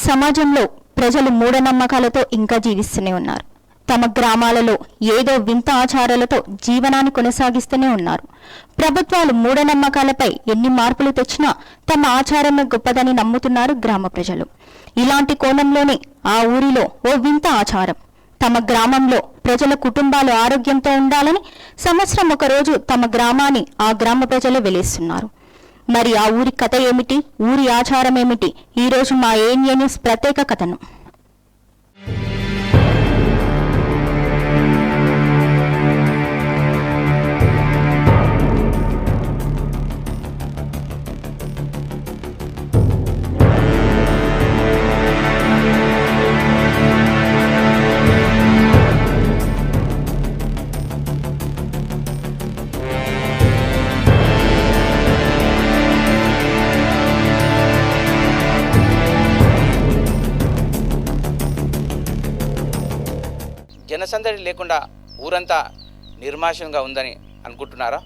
సమాజంలో ప్రజలు మూఢనమ్మకాలతో ఇంకా జీవిస్తూనే ఉన్నారు. తమ గ్రామాలలో ఏదో వింత ఆచారాలతో జీవనాన్ని కొనసాగిస్తూనే ఉన్నారు. ప్రభుత్వాలు మూఢనమ్మకాలపై ఎన్ని మార్పులు తెచ్చినా తమ ఆచారమే గొప్పదని నమ్ముతున్నారు గ్రామ ప్రజలు. ఇలాంటి కోణంలోనే ఆ ఊరిలో ఓ వింత ఆచారం. తమ గ్రామంలో ప్రజల కుటుంబాలు ఆరోగ్యంతో ఉండాలని సంవత్సరం ఒకరోజు తమ గ్రామాన్ని ఆ గ్రామ ప్రజలు వెలిస్తున్నారు. మరి ఆ ఊరి కథ ఏమిటి, ఊరి ఆచారం ఏమిటి? ఈరోజు మా ఏఎన్ఏ న్యూస్ ప్రత్యేక కథనం. జనసందడి లేకుండా ఊరంతా నిర్మాషంగా ఉందని అనుకుంటున్నారా?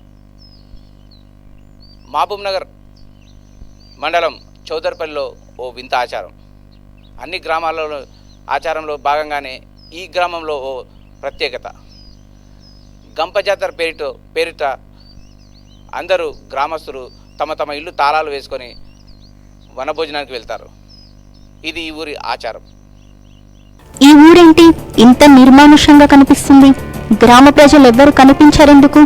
మహబూబ్ నగర్ మండలం చౌదర్పల్లిలో ఓ వింత ఆచారం. అన్ని గ్రామాలలో ఆచారంలో భాగంగానే ఈ గ్రామంలో ఓ ప్రత్యేకత. గంప జాతర పేరిట అందరూ గ్రామస్తులు తమ తమ ఇల్లు తాళాలు వేసుకొని వనభోజనానికి వెళ్తారు. ఇది ఈ ఊరి ఆచారం. ఈ ఊరేంటి ఇంత నిర్మానుషంగా కనిపిస్తుంది? గ్రామ ప్రజలు ఎవ్వరు కనిపించరెందుకు?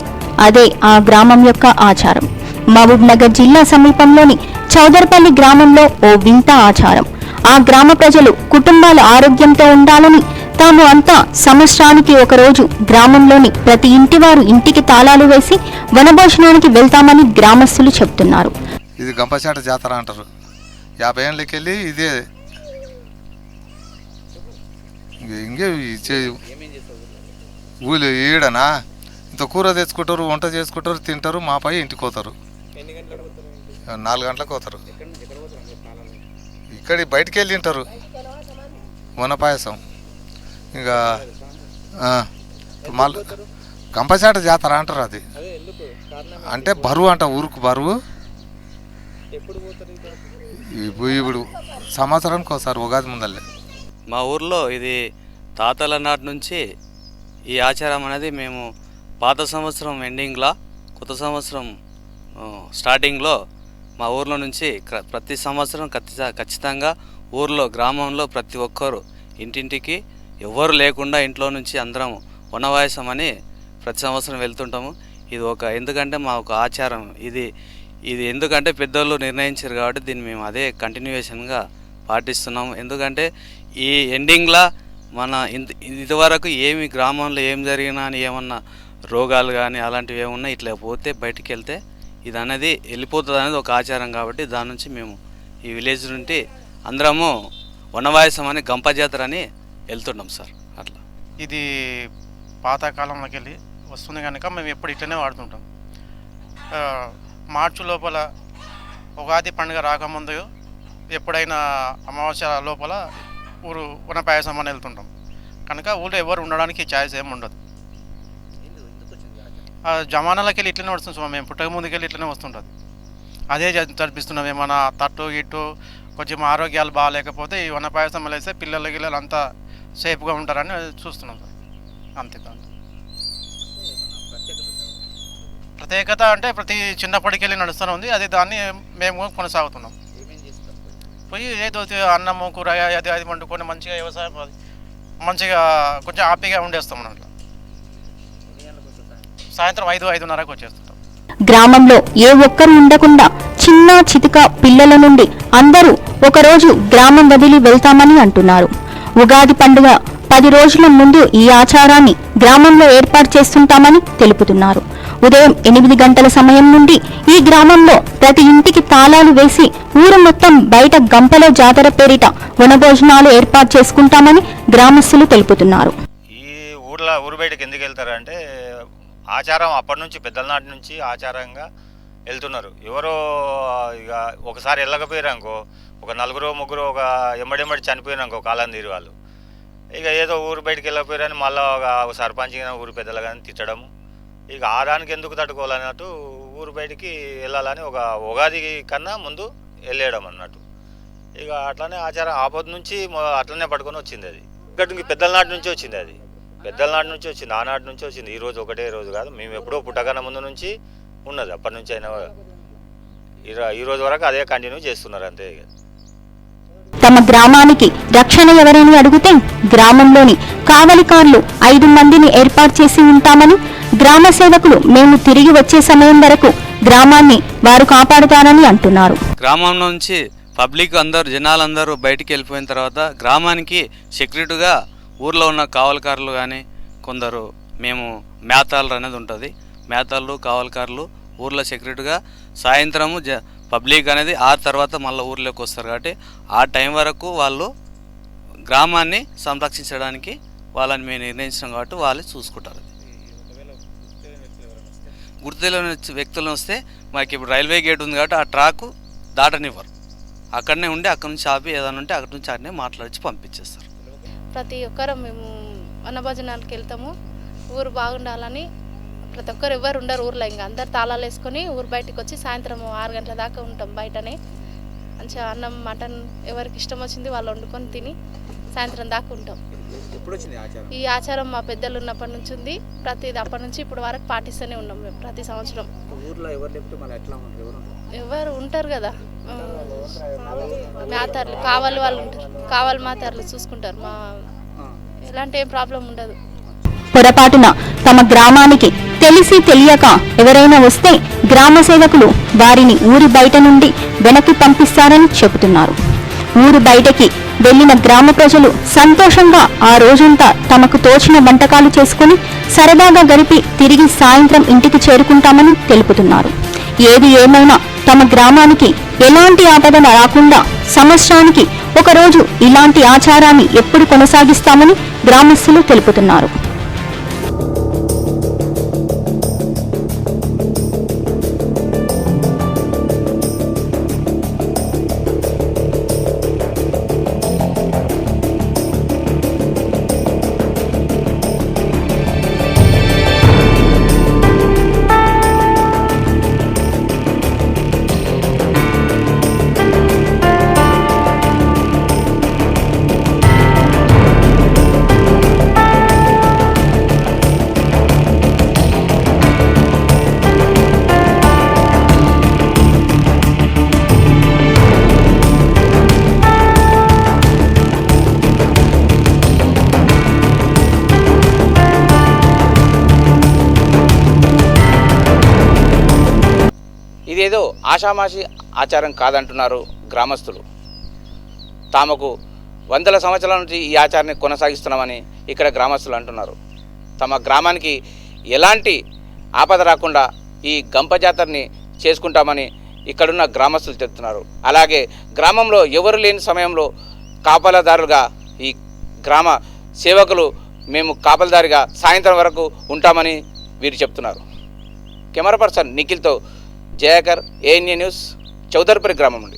అదే ఆ గ్రామం యొక్క ఆచారం. మహబూబ్ నగర్ జిల్లా సమీపంలోని చౌదర్పల్లి గ్రామంలో ఓ వింత ఆచారం. ఆ గ్రామ ప్రజలు కుటుంబాలు ఆరోగ్యంతో ఉండాలని తాము అంతా సంవత్సరానికి ఒకరోజు గ్రామంలోని ప్రతి ఇంటి వారు ఇంటికి తాళాలు వేసి వనభోజనానికి వెళ్తామని గ్రామస్తులు చెబుతున్నారు. ఇది గంపచాట జాతర అంటారు. 50 ఏళ్ళకెళ్ళి ఇదే ఇంకే ఊళ్ళు ఈడనా ఇంత కూర తెచ్చుకుంటారు, వంట చేసుకుంటారు, తింటారు, మా పై ఇంటికి పోతారు. 4 గంటలకు పోతారు. ఇక్కడి బయటికి వెళ్ళి తింటారు వన పాయసం. ఇంకా మళ్ళీ గంపచాట జాతర అంటారు. అది అంటే బరువు అంట, ఊరుకు బరువు. ఇప్పుడు సంవత్సరానికి ఒకసారి ఉగాది ముందల్లే. మా ఊర్లో ఇది తాతల నాటి నుంచి ఈ ఆచారం అనేది మేము పాత సంవత్సరం ఎండింగ్లో, కొత్త సంవత్సరం స్టార్టింగ్లో మా ఊర్లో నుంచి ప్రతి సంవత్సరం ఖచ్చితంగా ఊర్లో గ్రామంలో ప్రతి ఒక్కరు ఇంటింటికి ఎవరు లేకుండా ఇంట్లో నుంచి అందరం వనవాయసం అని ప్రతి సంవత్సరం వెళ్తుంటాము. ఇది ఎందుకంటే మా ఒక ఆచారం. ఇది ఎందుకంటే పెద్దోళ్ళు నిర్ణయించారు కాబట్టి దీన్ని మేము అదే కంటిన్యూయేషన్గా పాటిస్తున్నాము. ఎందుకంటే ఈ ఎండింగ్లో మన ఇదివరకు ఏమి గ్రామంలో ఏం జరిగినా అని ఏమన్నా రోగాలు కానీ అలాంటివి ఏమన్నా ఇట్లా పోతే బయటికి వెళ్తే ఇది అనేది వెళ్ళిపోతుంది అనేది ఒక ఆచారం. కాబట్టి దాని నుంచి మేము ఈ విలేజ్ నుండి అందరము వనవాయసం అని గంప జాతర అని వెళ్తున్నాం సార్. అట్లా ఇది పాతకాలంలోకి వెళ్ళి వస్తుంది కనుక మేము ఎప్పుడు ఇట్లనే వాడుతుంటాం. మార్చి లోపల ఉగాది పండుగ రాకముందు ఎప్పుడైనా అమావాస్య లోపల ఊరు వన పాయసం అని వెళ్తుంటాం కనుక ఊళ్ళో ఎవరు ఉండడానికి ఛాయిస్ ఏమి ఉండదు. జమానాలకి వెళ్ళి ఇట్లనే వస్తుంది. మేము పుట్టక ముందుకు వెళ్ళి ఇట్లనే వస్తుంటుంది. అదే జరిపిస్తున్నాం. ఏమైనా తట్టు గిట్టు కొంచెం ఆరోగ్యాలు బాగాలేకపోతే ఈ వన పాయసం వేస్తే పిల్లలు అంతా సేఫ్గా ఉంటారని చూస్తున్నాం సార్. అంతే. ప్రత్యేకత అంటే ప్రతి చిన్నప్పటికి వెళ్ళి నడుస్తూనే ఉంది. అది దాన్ని మేము కొనసాగుతున్నాం. పోయి ఏదో అన్నము కూర అది వండుకొని మంచిగా వ్యవసాయం మంచిగా కొంచెం హ్యాపీగా ఉండేస్తాం. అట్లా సాయంత్రం 5-5:30కు వచ్చేస్తుంటాం. గ్రామంలో ఏ ఒక్కరు ఉండకుండా చిన్న చితిక పిల్లల నుండి అందరూ ఒకరోజు గ్రామం వదిలి వెళ్తామని అంటున్నారు. ఉగాది పండుగ 10 రోజుల ముందు ఈ ఆచారాన్ని గ్రామంలో ఏర్పాటు చేస్తుంటామని తెలుపుతున్నారు. ఉదయం 8 గంటల సమయం నుండి ఈ గ్రామంలో ప్రతి ఇంటికి తాళాలు వేసి ఊరు మొత్తం బయట గంపలో జాతర పేరిట వనభోజనాలు ఏర్పాటు చేసుకుంటామని గ్రామస్తులు తెలుపుతున్నారు. ఈ ఊరు బయటకు ఎందుకు వెళ్తారంటే ఆచారం అప్పటి నుంచి పెద్దల నాటి నుంచి ఆచారంగా వెళ్తున్నారు. ఎవరో ఇక ఒకసారి వెళ్ళకపోయారనుకో, ఒక 4-3 ఒక ఎమ్మడెమ్మడి చనిపోయినాకో కాలం తీరు వాళ్ళు ఇక ఏదో ఊరు బయటకు వెళ్ళకపోయారని మళ్ళీ ఒక సర్పంచ్ ఊరు పెద్దలు కానీ తిట్టడము. ఇక ఆదానికి ఎందుకు తట్టుకోవాలన్నట్టు ఊరు బయటికి వెళ్ళాలని ఒక ఉగాది కన్నా ముందు వెళ్ళేయడం అన్నట్టు. ఇక అట్లానే ఆచారం ఆపద నుంచి అట్లనే పట్టుకొని వచ్చింది అది. ఇక్కడికి పెద్దల నాటి నుంచి వచ్చింది అది, పెద్దల నాటి నుంచి వచ్చింది, ఆనాటి నుంచి వచ్చింది. ఈ రోజు ఒకటే రోజు కాదు, మేము ఎప్పుడో పుట్టకన్నా ముందు నుంచి ఉన్నది, అప్పటి నుంచి అయినా ఈ రోజు వరకు అదే కంటిన్యూ చేస్తున్నారు అంతే. తమ గ్రామానికి రక్షణ ఎవరని అడిగితే గ్రామంలోని కావలికారులు 5 మందిని ఏర్పాటు చేసి ఉంటామని, గ్రామ సేవకులు మేము తిరిగి వచ్చే సమయం వరకు గ్రామాన్ని వారు కాపాడుతారని అంటున్నారు. గ్రామం నుంచి పబ్లిక్ అందరూ జనాలందరూ బయటికి వెళ్ళిపోయిన తర్వాత గ్రామానికి సెక్యూరిటీగా ఊర్లో ఉన్న కావలకారులు కానీ కొందరు మేము మేతాలు అనేది ఉంటుంది, మేతాలు కావలకారులు ఊర్లో సెక్యూరిటీగా సాయంత్రము పబ్లిక్ అనేది ఆ తర్వాత మళ్ళీ ఊర్లోకి వస్తారు కాబట్టి ఆ టైం వరకు వాళ్ళు గ్రామాన్ని సంరక్షించడానికి వాళ్ళని మేము నిర్ణయించాం కాబట్టి వాళ్ళే చూసుకుంటారు. గుర్తు తెలియని వ్యక్తులు వస్తే మాకు ఇప్పుడు రైల్వే గేట్ ఉంది కాబట్టి ఆ ట్రాక్ దాటనివ్వరు, అక్కడనే ఉండి అక్కడ నుంచి ఆపి ఏదైనా ఉంటే అక్కడి నుంచి అక్కడనే మాట్లాడించి పంపించేస్తారు. ప్రతి ఒక్కరు మేము అన్నభోజనానికి వెళ్తాము, ఊరు బాగుండాలని. ప్రతి ఒక్కరు ఎవరు ఉండరు ఊర్లో, ఇంకా అందరు తాళాలు వేసుకొని ఊరు బయటకు వచ్చి సాయంత్రం 6 గంటల దాకా ఉంటాం బయటనే. మంచిగా అన్నం మటన్ ఎవరికి ఇష్టం వచ్చింది వాళ్ళు వండుకొని తిని సాయంత్రం దాకా ఉంటాం. ఈ ఆచారం మా పెద్దలు ఉన్నప్పటి నుంచి ఉంది, అప్పటి నుంచి ఇప్పుడు వరకు పాటిస్తూనే ఉన్నాం మేము ప్రతి సంవత్సరం. ఎవరు ఉంటారు కదా మాతార్లు, కావాలి వాళ్ళు ఉంటారు, కావాలి మాతార్లు చూసుకుంటారు, మా ఎలాంటి ఏం ప్రాబ్లం ఉండదు. పొరపాటున తమ గ్రామానికి తెలిసి తెలియక ఎవరైనా వస్తే గ్రామ సేవకులు వారిని ఊరి బయట నుండి వెనక్కి పంపిస్తారని చెబుతున్నారు. ఊరు బయటకి వెళ్లిన గ్రామ ప్రజలు సంతోషంగా ఆ రోజంతా తమకు తోచిన వంటకాలు చేసుకుని సరదాగా గడిపి తిరిగి సాయంత్రం ఇంటికి చేరుకుంటామని తెలుపుతున్నారు. ఏది ఏమైనా తమ గ్రామానికి ఎలాంటి ఆపద రాకుండా సంవత్సరానికి ఒకరోజు ఇలాంటి ఆచారాన్ని ఎప్పుడు కొనసాగిస్తామని గ్రామస్తులు తెలుపుతున్నారు. ఇదేదో ఆషామాషి ఆచారం కాదంటున్నారు గ్రామస్తులు. తామకు 100 సంవత్సరాల నుంచి ఈ ఆచారాన్ని కొనసాగిస్తున్నామని ఇక్కడ గ్రామస్తులు అంటున్నారు. తమ గ్రామానికి ఎలాంటి ఆపద రాకుండా ఈ గంప జాతరని చేసుకుంటామని ఇక్కడున్న గ్రామస్తులు చెప్తున్నారు. అలాగే గ్రామంలో ఎవరు లేని సమయంలో కాపలాదారులుగా ఈ గ్రామ సేవకులు మేము కాపలాదారిగా సాయంత్రం వరకు ఉంటామని వీరు చెప్తున్నారు. కెమెరా పర్సన్ నిఖిల్తో జయాకర్, ANA న్యూస్, చౌదర్పల్లి గ్రామం నుండి.